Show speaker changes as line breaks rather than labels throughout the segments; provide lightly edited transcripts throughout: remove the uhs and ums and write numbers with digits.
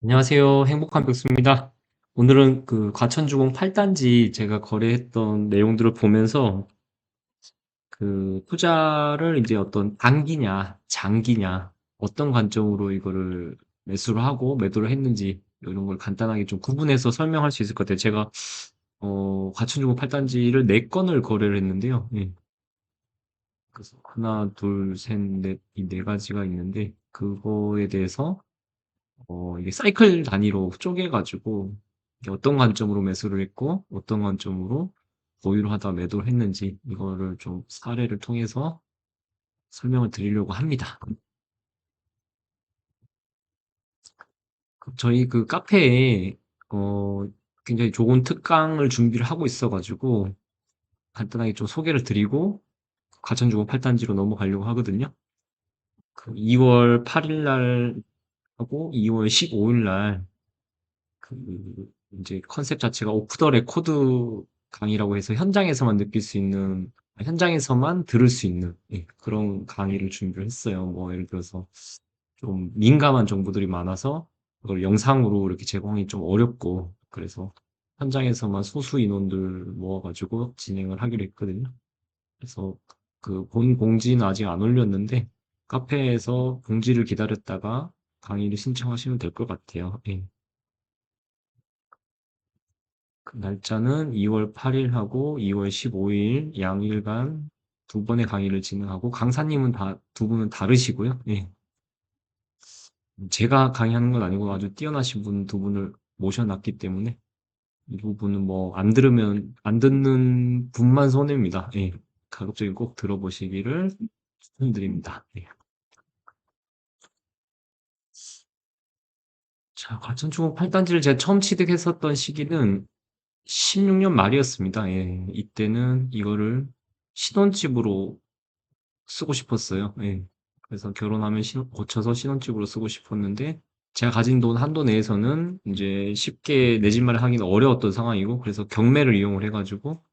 안녕하세요. 행복한 백수입니다. 오늘은 그 과천주공 8단지 제가 거래했던 내용들을 보면서 그 투자를 이제 어떤 단기냐, 장기냐, 어떤 관점으로 이거를 매수를 하고 매도를 했는지 이런 걸 간단하게 좀 구분해서 설명할 수 있을 것 같아요. 제가 과천주공 8단지를 4건을 거래를 했는데요. 예. 그래서 하나, 둘, 셋, 넷, 이 네 가지가 있는데 그거에 대해서 이게 사이클 단위로 쪼개가지고 이게 어떤 관점으로 매수를 했고 어떤 관점으로 보유를 하다 매도를 했는지 이거를 좀 사례를 통해서 설명을 드리려고 합니다. 저희 그 카페에 어, 굉장히 좋은 특강을 준비를 하고 있어가지고 간단하게 좀 소개를 드리고 과천주공 8단지로 넘어가려고 하거든요. 그 2월 8일 날 하고 2월 15일 날 그 이제 컨셉 자체가 오프 더 레코드 강의라고 해서 현장에서만 느낄 수 있는, 현장에서만 들을 수 있는, 예, 그런 강의를 준비를 했어요. 뭐 예를 들어서 좀 민감한 정보들이 많아서 그걸 영상으로 이렇게 제공이 좀 어렵고, 그래서 현장에서만 소수 인원들 모아가지고 진행을 하기로 했거든요. 그래서 그 본 공지는 아직 안 올렸는데 카페에서 공지를 기다렸다가 강의를 신청하시면 될 것 같아요. 예. 그 날짜는 2월 8일하고 2월 15일 양일간 두 번의 강의를 진행하고 강사님은 두 분은 다르시고요. 예. 제가 강의하는 건 아니고 아주 뛰어나신 분 두 분을 모셔놨기 때문에 이 부분은 뭐 안 듣는 분만 손해입니다. 예. 가급적이 꼭 들어보시기를 추천드립니다. 예. 자, 과천중공 8단지를 제가 처음 취득했었던 시기는 16년 말이었습니다. 예. 이때는 이거를 신혼집으로 쓰고 싶었어요. 예. 그래서 결혼하면 고쳐서 신혼집으로 쓰고 싶었는데 제가 가진 돈 한도 내에서는 이제 쉽게 내 집 마련하기는 어려웠던 상황이고 그래서 경매를 이용을 해가지고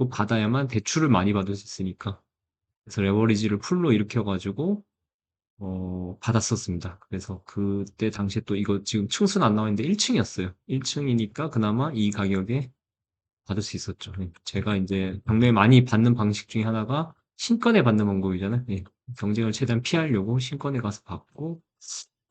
받아야만 대출을 많이 받을 수 있으니까 그래서 레버리지를 풀로 일으켜가지고 받았었습니다. 그래서 그때 당시에 또 이거 지금 층수는 안 나와 있는데 1층이었어요. 1층이니까 그나마 이 가격에 받을 수 있었죠. 예. 제가 이제 경매 많이 받는 방식 중에 하나가 신권에 받는 방법이잖아요. 예. 경쟁을 최대한 피하려고 신권에 가서 받고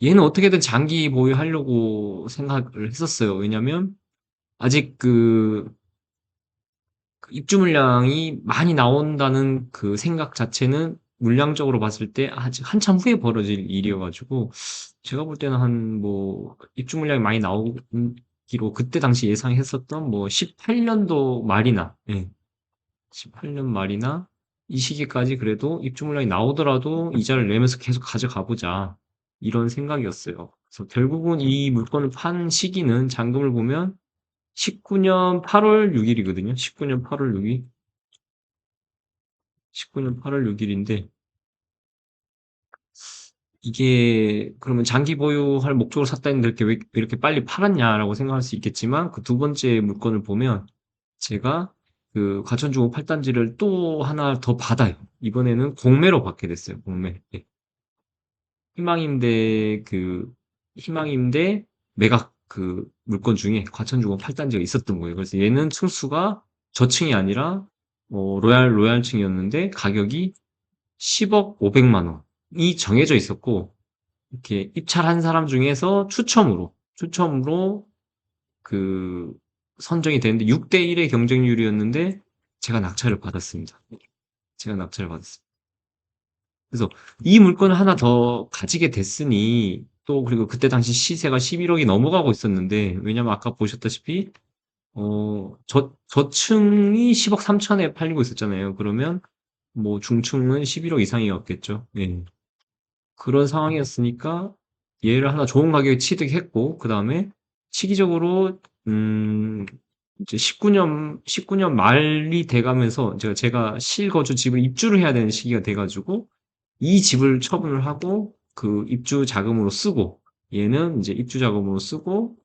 얘는 어떻게든 장기 보유하려고 생각을 했었어요. 왜냐면 아직 그 입주 물량이 많이 나온다는 그 생각 자체는 물량적으로 봤을 때 아직 한참 후에 벌어질 일이어가지고 제가 볼 때는 한 뭐 입주 물량이 많이 나오기로 그때 당시 예상했었던 뭐 18년도 말이나 예, 18년 말이나 이 시기까지 그래도 입주 물량이 나오더라도 이자를 내면서 계속 가져가 보자 이런 생각이었어요. 그래서 결국은 이 물건을 판 시기는 잔금을 보면 19년 8월 6일이거든요. 19년 8월 6일. 19년 8월 6일인데 이게 그러면 장기 보유할 목적으로 샀다 했는데 이렇게 왜 이렇게 빨리 팔았냐라고 생각할 수 있겠지만 그 두 번째 물건을 보면 제가 그 과천주공 8단지를 또 하나 더 받아요. 이번에는 공매로 받게 됐어요. 공매. 예. 희망임대 희망임대 매각 그 물건 중에 과천주공 8단지가 있었던 거예요. 그래서 얘는 층수가 저층이 아니라 로얄층이었는데 가격이 10억 500만 원이 정해져 있었고 이렇게 입찰한 사람 중에서 추첨으로 그 선정이 됐는데 6대 1의 경쟁률이었는데 제가 낙찰을 받았습니다. 제가 낙찰을 받았습니다. 그래서 이 물건을 하나 더 가지게 됐으니 또 그리고 그때 당시 시세가 11억이 넘어가고 있었는데 왜냐면 아까 보셨다시피 저층이 10억 3천에 팔리고 있었잖아요. 그러면 뭐 중층은 11억 이상이었겠죠. 예. 그런 상황이었으니까 얘를 하나 좋은 가격에 취득했고 그다음에 시기적으로 이제 19년 말이 돼가면서 제가 실거주 집을 입주를 해야 되는 시기가 돼가지고 이 집을 처분을 하고 그 입주 자금으로 쓰고 얘는 이제 입주 자금으로 쓰고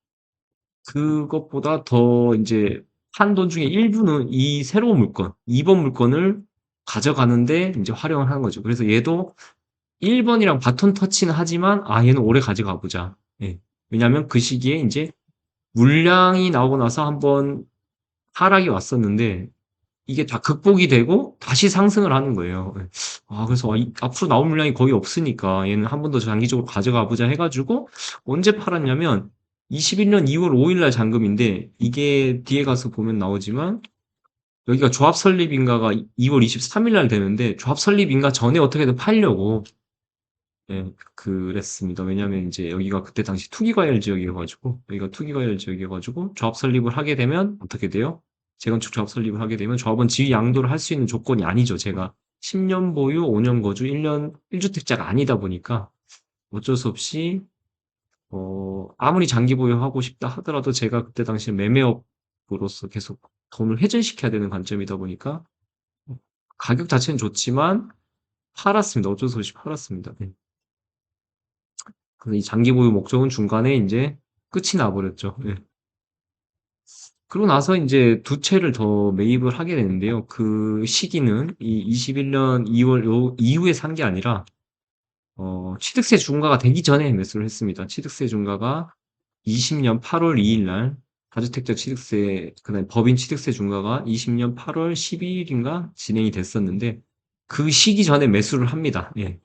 그것보다 더 이제 한 돈 중에 일부는 이 새로운 물건, 2번 물건을 가져가는데 이제 활용을 하는 거죠. 그래서 얘도 1번이랑 바톤 터치는 하지만 얘는 오래 가져가 보자. 예. 왜냐하면 그 시기에 이제 물량이 나오고 나서 한번 하락이 왔었는데 이게 다 극복이 되고 다시 상승을 하는 거예요. 예. 그래서 앞으로 나올 물량이 거의 없으니까 얘는 한 번 더 장기적으로 가져가 보자 해가지고 언제 팔았냐면 21년 2월 5일 날 잔금인데 이게 뒤에 가서 보면 나오지만 여기가 조합 설립인가가 2월 23일 날 되는데 조합 설립인가 전에 어떻게든 팔려고 예, 그랬습니다. 왜냐면 이제 여기가 그때 당시 투기과열 지역이어가지고 여기가 투기과열 지역이어가지고 조합 설립을 하게 되면 어떻게 돼요? 재건축 조합 설립을 하게 되면 조합은 지위 양도를 할 수 있는 조건이 아니죠. 제가 10년 보유, 5년 거주, 1년 1주택자가 아니다 보니까 어쩔 수 없이 아무리 장기 보유하고 싶다 하더라도 제가 그때 당시 매매업으로서 계속 돈을 회전시켜야 되는 관점이다 보니까 가격 자체는 좋지만 팔았습니다. 어쩔 수 없이 팔았습니다. 네. 그래서 이 장기 보유 목적은 중간에 이제 끝이 나버렸죠. 예. 그러고 나서 이제 두 채를 더 매입을 하게 되는데요. 그 시기는 이 21년 2월 요 이후에 산 게 아니라 취득세 중과가 되기 전에 매수를 했습니다. 취득세 중과가 20년 8월 2일 날 다주택자 취득세 그다음에 법인 취득세 중과가 20년 8월 12일인가 진행이 됐었는데 그 시기 전에 매수를 합니다. 예.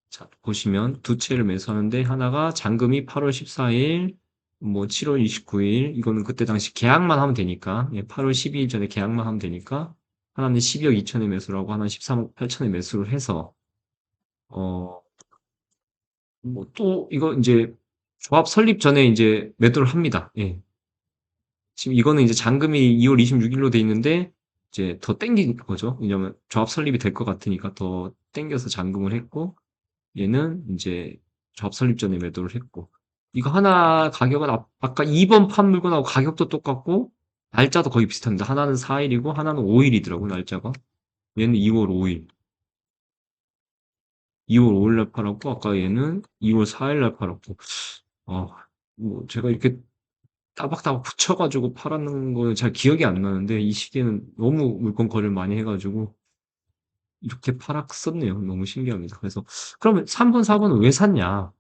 자, 보시면 두 채를 매수하는데 하나가 잔금이 8월 14일, 뭐 7월 29일, 이거는 그때 당시 계약만 하면 되니까, 예, 8월 12일 전에 계약만 하면 되니까, 하나는 12억 2천에 매수를 하고, 하나는 13억 8천에 매수를 해서, 어, 뭐 또, 이거 이제 조합 설립 전에 이제 매도를 합니다. 예. 지금 이거는 이제 잔금이 2월 26일로 돼 있는데, 이제 더 땡긴 거죠. 왜냐면 조합 설립이 될 것 같으니까 더 땡겨서 잔금을 했고, 얘는 이제 조합 설립 전에 매도를 했고 이거 하나 가격은 아까 2번 판 물건하고 가격도 똑같고 날짜도 거의 비슷합니다. 하나는 4일이고 하나는 5일이더라고요. 날짜가. 얘는 2월 5일. 2월 5일 날 팔았고 아까 얘는 2월 4일 날 팔았고 어, 뭐 제가 이렇게 따박따박 붙여가지고 팔았는 거는 잘 기억이 안 나는데 이 시기에는 너무 물건 거래를 많이 해가지고 이렇게 팔았었네요. 너무 신기합니다. 그래서 그러면 3번, 4번은 왜 샀냐?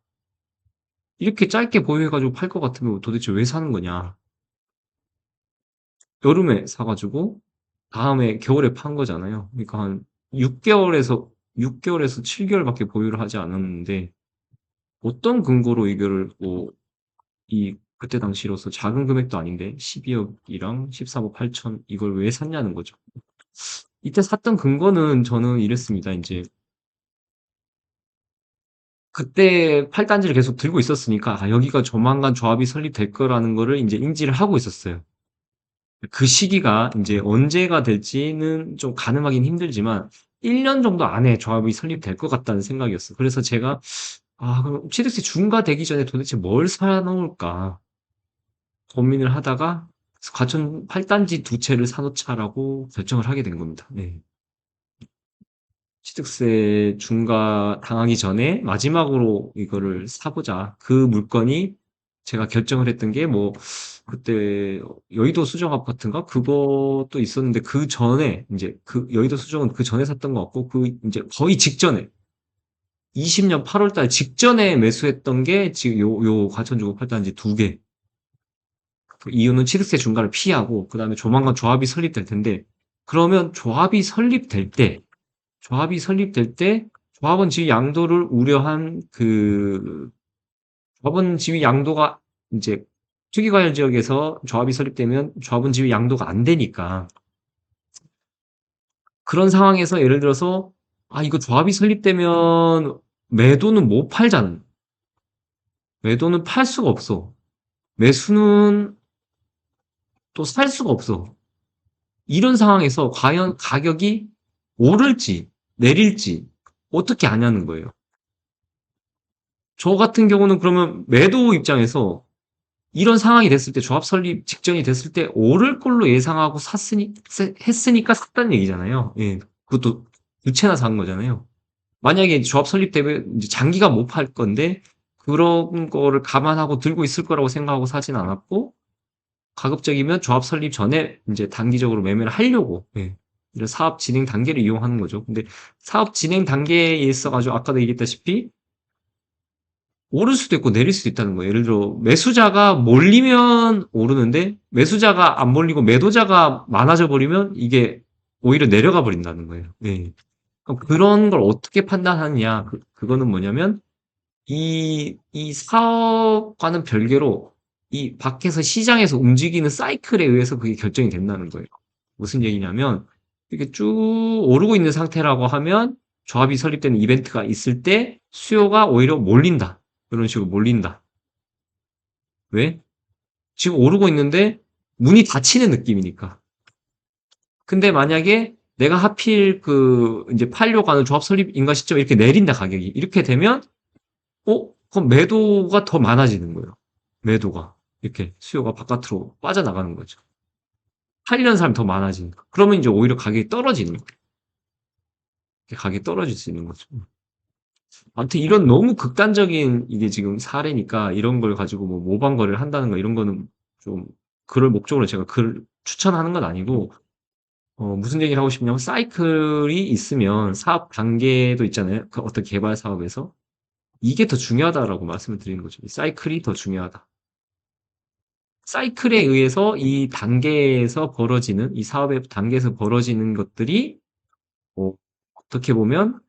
이렇게 짧게 보유해가지고 팔 것 같으면 도대체 왜 사는 거냐? 여름에 사가지고 다음에 겨울에 판 거잖아요. 그러니까 한 6개월에서 7개월밖에 보유를 하지 않았는데 어떤 근거로 이거를 뭐 그때 당시로서 작은 금액도 아닌데 12억이랑 13억 8천 이걸 왜 샀냐는 거죠. 이때 샀던 근거는 저는 이랬습니다. 이제 그때 팔단지를 계속 들고 있었으니까 여기가 조만간 조합이 설립될 거라는 거를 이제 인지를 하고 있었어요. 그 시기가 이제 언제가 될지는 좀 가늠하긴 힘들지만 1년 정도 안에 조합이 설립될 것 같다는 생각이었어요. 그래서 제가 그럼 취득세 중과되기 전에 도대체 뭘 사 놓을까 고민을 하다가 과천 8단지 두 채를 사 놓자라고 결정을 하게 된 겁니다. 네. 취득세 중과 당하기 전에 마지막으로 이거를 사보자. 그 물건이 제가 결정을 했던 게 뭐 그때 여의도 수정 아파트인가 그것도 있었는데 그 전에 이제 그 여의도 수정은 그 전에 샀던 것 같고 그 이제 거의 직전에 20년 8월 달 직전에 매수했던 게 지금 요 과천주거 8단지 두 개. 그 이유는 취득세 중과를 피하고 그다음에 조만간 조합이 설립될 텐데 그러면 조합이 설립될 때 조합원 지위 양도를 우려한 그 조합원 지위 양도가 이제 투기과열 지역에서 조합이 설립되면 조합원 지위 양도가 안 되니까 그런 상황에서 예를 들어서 이거 조합이 설립되면 매도는 못 팔잖아. 매도는 팔 수가 없어. 매수는 또 살 수가 없어. 이런 상황에서 과연 가격이 오를지 내릴지 어떻게 아냐는 거예요. 저 같은 경우는 그러면 매도 입장에서 이런 상황이 됐을 때 조합 설립 직전이 됐을 때 오를 걸로 예상하고 했으니까 샀다는 얘기잖아요. 예. 그것도 두 채나 산 거잖아요. 만약에 조합 설립되면 이제 장기가 못 팔 건데 그런 거를 감안하고 들고 있을 거라고 생각하고 사진 않았고 가급적이면 조합 설립 전에 이제 단기적으로 매매를 하려고 이런 사업 진행 단계를 이용하는 거죠. 근데 사업 진행 단계에 있어가지고 아까도 얘기했다시피 오를 수도 있고 내릴 수도 있다는 거예요. 예를 들어 매수자가 몰리면 오르는데 매수자가 안 몰리고 매도자가 많아져 버리면 이게 오히려 내려가 버린다는 거예요. 네. 그럼 그런 걸 어떻게 판단하느냐? 그거는 뭐냐면 이 사업과는 별개로 이 밖에서 시장에서 움직이는 사이클에 의해서 그게 결정이 된다는 거예요. 무슨 얘기냐면 이렇게 쭉 오르고 있는 상태라고 하면 조합이 설립되는 이벤트가 있을 때 수요가 오히려 몰린다. 이런 식으로 몰린다. 왜? 지금 오르고 있는데 문이 닫히는 느낌이니까. 근데 만약에 내가 하필 그 이제 팔려고 하는 조합 설립 인가 시점 이렇게 내린다 가격이 이렇게 되면 그럼 매도가 더 많아지는 거예요. 매도가 이렇게 수요가 바깥으로 빠져나가는 거죠. 팔리는 사람이 더 많아지니까. 그러면 이제 오히려 가격이 떨어지는 거예요. 가격이 떨어질 수 있는 거죠. 아무튼 이런 너무 극단적인 이게 지금 사례니까 이런 걸 가지고 뭐 모방 거래를 한다는 거 이런 거는 좀 그럴 목적으로 제가 글 추천하는 건 아니고 무슨 얘기를 하고 싶냐면 사이클이 있으면 사업 단계도 있잖아요. 그 어떤 개발 사업에서 이게 더 중요하다라고 말씀을 드리는 거죠. 이 사이클이 더 중요하다. 사이클에 의해서 이 단계에서 벌어지는 이 사업의 단계에서 벌어지는 것들이 어, 어떻게 보면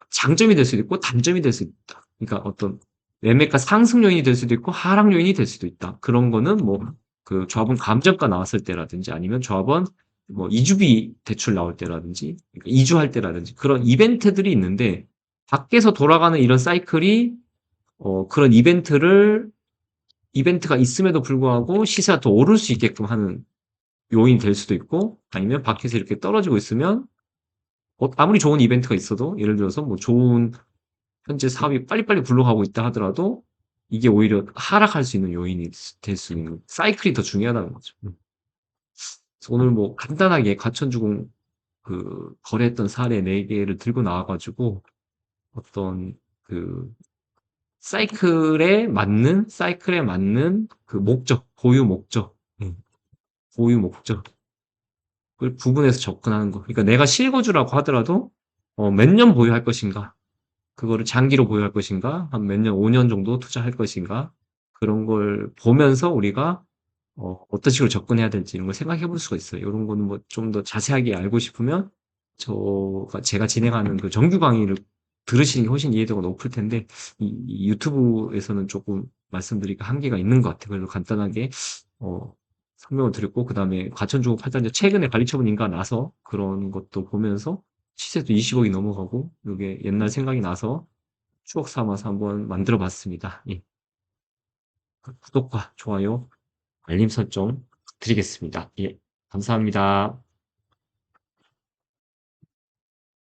장점이 될 수도 있고 단점이 될 수도 있다. 그러니까 어떤 매매가 상승 요인이 될 수도 있고 하락 요인이 될 수도 있다. 그런 거는 뭐 그 조합원 감정가 나왔을 때라든지 아니면 조합원 뭐 이주비 대출 나올 때라든지 그러니까 이주할 때라든지 그런 이벤트들이 있는데 밖에서 돌아가는 이런 사이클이 그런 이벤트가 있음에도 불구하고 시세가 더 오를 수 있게끔 하는 요인이 될 수도 있고 아니면 밖에서 이렇게 떨어지고 있으면 아무리 좋은 이벤트가 있어도 예를 들어서 뭐 좋은 현재 사업이 빨리빨리 굴러가고 있다 하더라도 이게 오히려 하락할 수 있는 요인이 될 수 있는 사이클이 더 중요하다는 거죠. 그래서 오늘 뭐 간단하게 과천주공 그 거래했던 사례 4개를 들고 나와 가지고 어떤 그 사이클에 맞는 그 목적, 보유 목적, 보유 목적 그 부분에서 접근하는 거. 그러니까 내가 실거주라고 하더라도 몇 년 보유할 것인가? 그거를 장기로 보유할 것인가? 한 몇 년, 5년 정도 투자할 것인가? 그런 걸 보면서 우리가 어떤 식으로 접근해야 될지 이런 걸 생각해 볼 수가 있어요. 이런 거는 뭐 좀 더 자세하게 알고 싶으면 제가 진행하는 그 정규 강의를 들으시는 게 훨씬 이해도가 높을 텐데 이 유튜브에서는 조금 말씀드리기가 한계가 있는 것 같아요. 그래서 간단하게 어, 설명을 드렸고 그다음에 과천주거 팔단지 최근에 관리처분인가 나서 그런 것도 보면서 시세도 20억이 넘어가고 이게 옛날 생각이 나서 추억 삼아서 한번 만들어 봤습니다. 예. 구독과 좋아요, 알림 설정 드리겠습니다. 예. 감사합니다.